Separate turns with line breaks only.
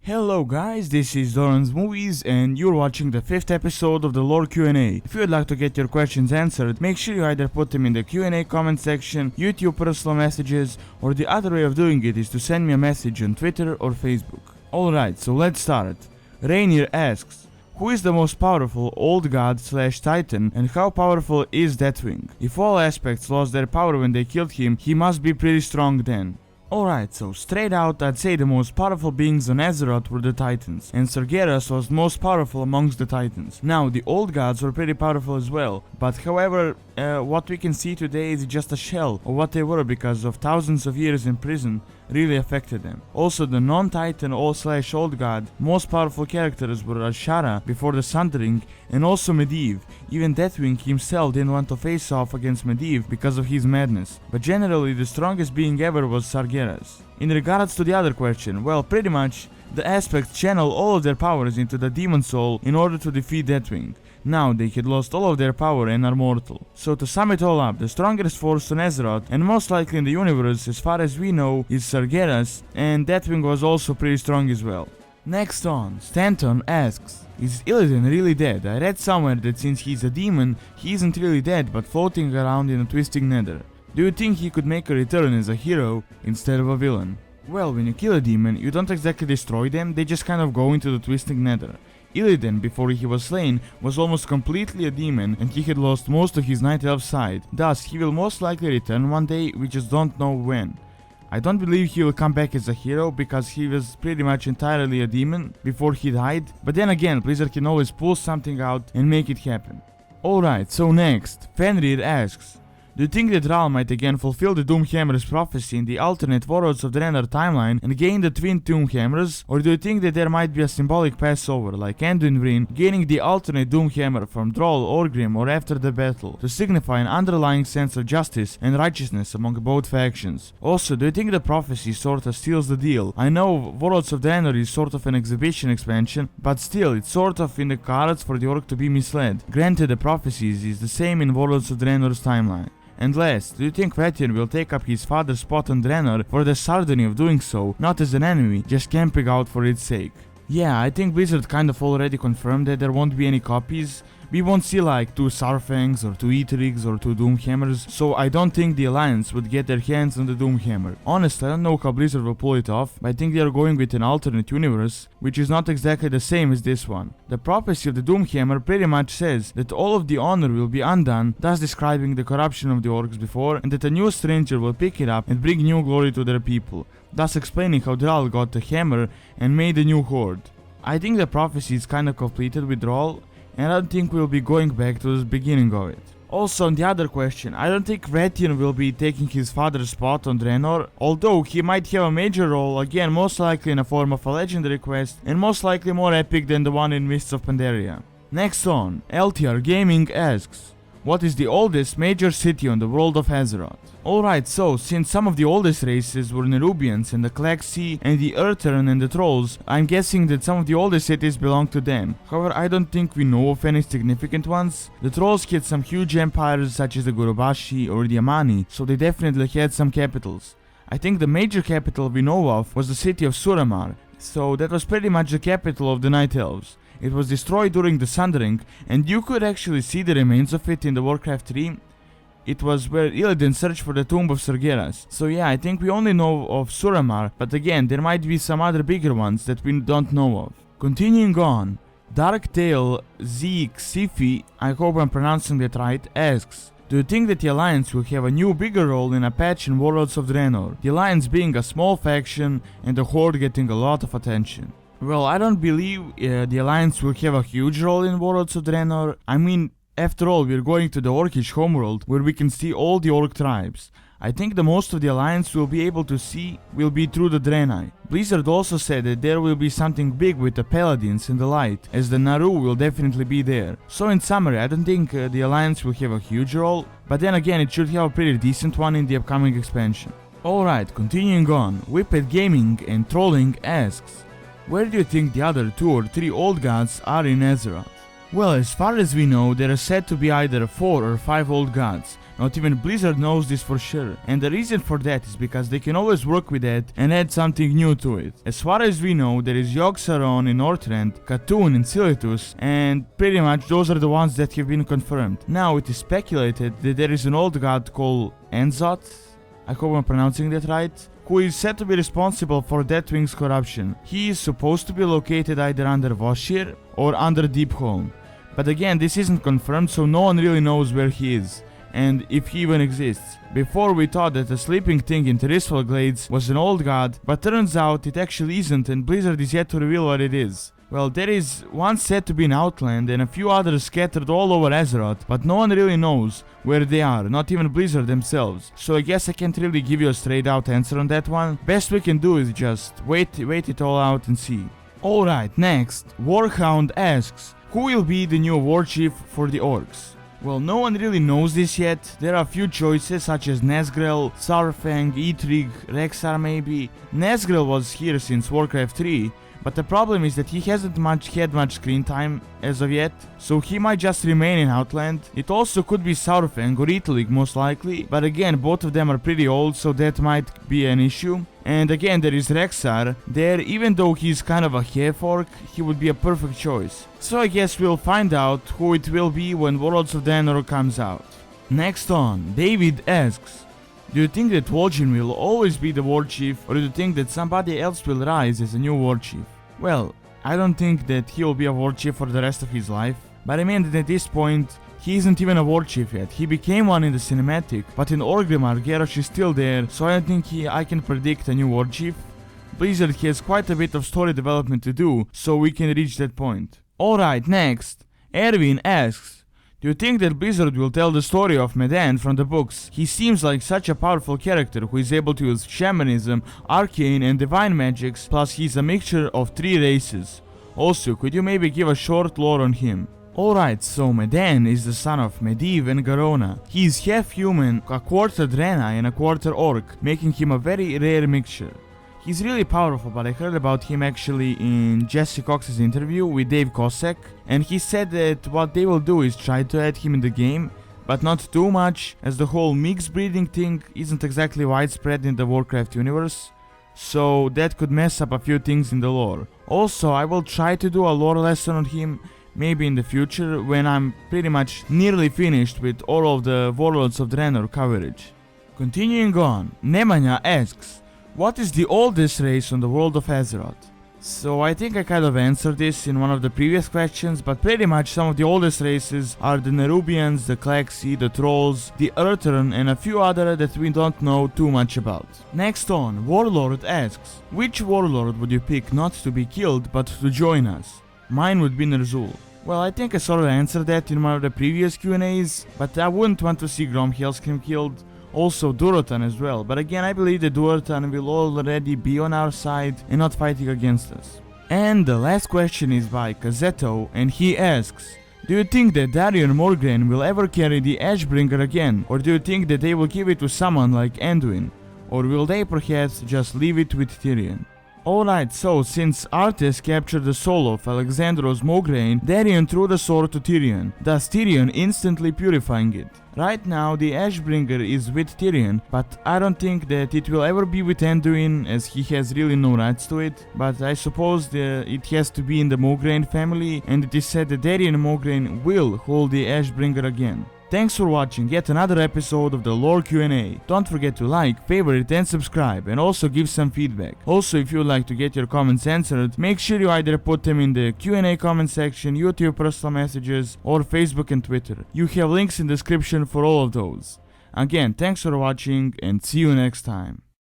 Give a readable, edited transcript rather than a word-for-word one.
Hello guys, this is Doronsmovies and you're watching the 5th episode of the lore Q&A. If you'd like to get your questions answered, make sure you either put them in the Q&A comment section, YouTube personal messages, or the other way of doing it is to send me a message on Twitter or Facebook. Alright, so let's start. Rainier asks, who is the most powerful old god / titan and how powerful is Deathwing? If all aspects lost their power when they killed him, he must be pretty strong then. Alright, so straight out I'd say the most powerful beings on Azeroth were the Titans, and Sargeras was most powerful amongst the Titans. Now, the old gods were pretty powerful as well, but however, what we can see today is just a shell of what they were because of thousands of years in prison really affected them. Also, the non-Titan /old god most powerful characters were Ashara before the Sundering and also Medivh. Even Deathwing himself didn't want to face off against Medivh because of his madness, but generally the strongest being ever was Sargeras. In regards to the other question, well, pretty much the aspects channel all of their powers into the demon soul in order to defeat Deathwing. Now they had lost all of their power and are mortal. So to sum it all up, the strongest force on Azeroth and most likely in the universe as far as we know is Sargeras, and Deathwing was also pretty strong as well. Next on, Stanton asks, is Illidan really dead? I read somewhere that since he's a demon, he isn't really dead but floating around in a twisting nether. Do you think he could make a return as a hero instead of a villain? Well, when you kill a demon, you don't exactly destroy them, they just kind of go into the twisting nether. Illidan, before he was slain, was almost completely a demon and he had lost most of his night elf side. Thus, he will most likely return one day, we just don't know when. I don't believe he will come back as a hero because he was pretty much entirely a demon before he died, but then again, Blizzard can always pull something out and make it happen. Alright, so next, Fenrir asks, do you think that Ral might again fulfill the Doomhammer's prophecy in the alternate Warlords of Draenor timeline and gain the twin Doomhammers, or do you think that there might be a symbolic passover like Anduin Wrynn gaining the alternate Doomhammer from Droll, Orgrim or after the battle to signify an underlying sense of justice and righteousness among both factions? Also, do you think the prophecy sorta seals the deal? I know Warlords of Draenor is sort of an exhibition expansion, but still it's sort of in the cards for the Orc to be misled. Granted, the prophecies is the same in Warlords of Draenor's timeline. And last, do you think Vathian will take up his father's spot on Draenor for the sardony of doing so, not as an enemy, just camping out for its sake? Yeah, I think Blizzard kind of already confirmed that there won't be any copies. We won't see like 2 Sarfangs or 2 Eaterigs or 2 Doomhammers, so I don't think the Alliance would get their hands on the Doomhammer. Honestly, I don't know how Blizzard will pull it off, but I think they are going with an alternate universe, which is not exactly the same as this one. The prophecy of the Doomhammer pretty much says that all of the honor will be undone, thus describing the corruption of the orcs before, and that a new stranger will pick it up and bring new glory to their people, thus explaining how Droll got the hammer and made a new horde. I think the prophecy is kinda completed with Droll, and I don't think we'll be going back to the beginning of it. Also, on the other question, I don't think Vathian will be taking his father's spot on Draenor, although he might have a major role, again most likely in a form of a legendary quest, and most likely more epic than the one in Mists of Pandaria. Next on, LTR Gaming asks, what is the oldest major city on the world of Azeroth? Alright, so since some of the oldest races were Nerubians and the Klaxi and the Earthern and the Trolls, I'm guessing that some of the oldest cities belong to them. However, I don't think we know of any significant ones. The Trolls had some huge empires such as the Gurubashi or the Amani, so they definitely had some capitals. I think the major capital we know of was the city of Suramar, so that was pretty much the capital of the Night Elves. It was destroyed during the Sundering, and you could actually see the remains of it in the Warcraft 3. It was where Illidan searched for the tomb of Sargeras. So yeah, I think we only know of Suramar, but again, there might be some other bigger ones that we don't know of. Continuing on, Darktail Sifi, I hope I'm pronouncing that right, asks, do you think that the Alliance will have a new bigger role in a patch in Warlords of Draenor? The Alliance being a small faction and the Horde getting a lot of attention. Well, I don't believe the Alliance will have a huge role in Warlords of Draenor. I mean, after all, we're going to the Orcish homeworld where we can see all the Orc tribes. I think the most of the Alliance will be able to see will be through the Draenei. Blizzard also said that there will be something big with the Paladins and the Light, as the Naru will definitely be there. So in summary, I don't think the Alliance will have a huge role, but then again it should have a pretty decent one in the upcoming expansion. Alright, continuing on, Whippet Gaming and Trolling asks, where do you think the other 2 or 3 old gods are in Azeroth? Well, as far as we know, there are said to be either 4 or 5 old gods, Not even Blizzard knows this for sure, and the reason for that is because they can always work with that and add something new to it. As far as we know, there is Yogg-Saron in Northrend, Khatun in Silithus, and pretty much those are the ones that have been confirmed. Now it is speculated that there is an old god called Enzot, I hope I'm pronouncing that right, who is said to be responsible for Deathwing's corruption. He is supposed to be located either under Voshir or under Deepholm. But again, this isn't confirmed, so no one really knows where he is, and if he even exists. Before we thought that the sleeping thing in Tirisfal Glades was an old god, but turns out it actually isn't, and Blizzard is yet to reveal what it is. Well, there is one said to be in Outland and a few others scattered all over Azeroth, but no one really knows where they are, not even Blizzard themselves. So I guess I can't really give you a straight out answer on that one. Best we can do is just wait it all out and see. Alright, next, Warhound asks, who will be the new war chief for the orcs? Well, no one really knows this yet. There are a few choices such as Nazgrel, Saurfang, Eitrig, Rexxar maybe. Nazgrel was here since Warcraft 3, but the problem is that he hasn't had much screen time as of yet, so he might just remain in Outland. It also could be Saurfang or Eitrig most likely, but again both of them are pretty old, so that might be an issue. And again there is Rexxar. There, even though he's kind of a half-orc, he would be a perfect choice. So I guess we'll find out who it will be when Warlords of Draenor comes out. Next on, David asks, do you think that Vol'jin will always be the war chief, or do you think that somebody else will rise as a new war chief? Well, I don't think that he will be a war chief for the rest of his life, but I mean that at this point, he isn't even a war chief yet. He became one in the cinematic, but in Orgrimmar, Garrosh is still there, so I don't think I can predict a new war chief. Blizzard has quite a bit of story development to do, so we can reach that point. Alright, next, Erwin asks, do you think that Blizzard will tell the story of Medan from the books? He seems like such a powerful character who is able to use shamanism, arcane and divine magics, plus he's a mixture of 3 races. Also, could you maybe give a short lore on him? Alright, so Medan is the son of Medivh and Garona. He is half human, a quarter Draenei and a quarter orc, making him a very rare mixture. He's really powerful, but I heard about him actually in Jesse Cox's interview with Dave Cossack, and he said that what they will do is try to add him in the game, but not too much, as the whole mixed breeding thing isn't exactly widespread in the Warcraft universe, so that could mess up a few things in the lore. Also, I will try to do a lore lesson on him, maybe in the future, when I'm pretty much nearly finished with all of the Warlords of Draenor coverage. Continuing on, Nemanja asks, what is the oldest race on the world of Azeroth? So I think I kind of answered this in one of the previous questions, but pretty much some of the oldest races are the Nerubians, the Klaxi, the Trolls, the Urtern, and a few other that we don't know too much about. Next on, Warlord asks, which Warlord would you pick not to be killed but to join us? Mine would be Ner'zhul. Well, I think I sort of answered that in one of the previous Q&As, but I wouldn't want to see Grom Hellscream killed. Also Durotan as well, but again I believe that Durotan will already be on our side and not fighting against us. And the last question is by Kazeto, and he asks, do you think that Darion Morgraine will ever carry the Ashbringer again, or do you think that they will give it to someone like Anduin, or will they perhaps just leave it with Tyrion? Alright, so since Arthas captured the soul of Alexandros Morgraine, Darion threw the sword to Tyrion, thus Tyrion instantly purifying it. Right now the Ashbringer is with Tyrion, but I don't think that it will ever be with Anduin, as he has really no rights to it, but I suppose it has to be in the Morgraine family, and it is said that Darion Morgraine will hold the Ashbringer again. Thanks for watching yet another episode of the Lore Q&A. Don't forget to like, favorite and subscribe, and also give some feedback. Also, if you would like to get your comments answered, make sure you either put them in the Q&A comment section, YouTube personal messages, or Facebook and Twitter. You have links in the description for all of those. Again, thanks for watching and see you next time.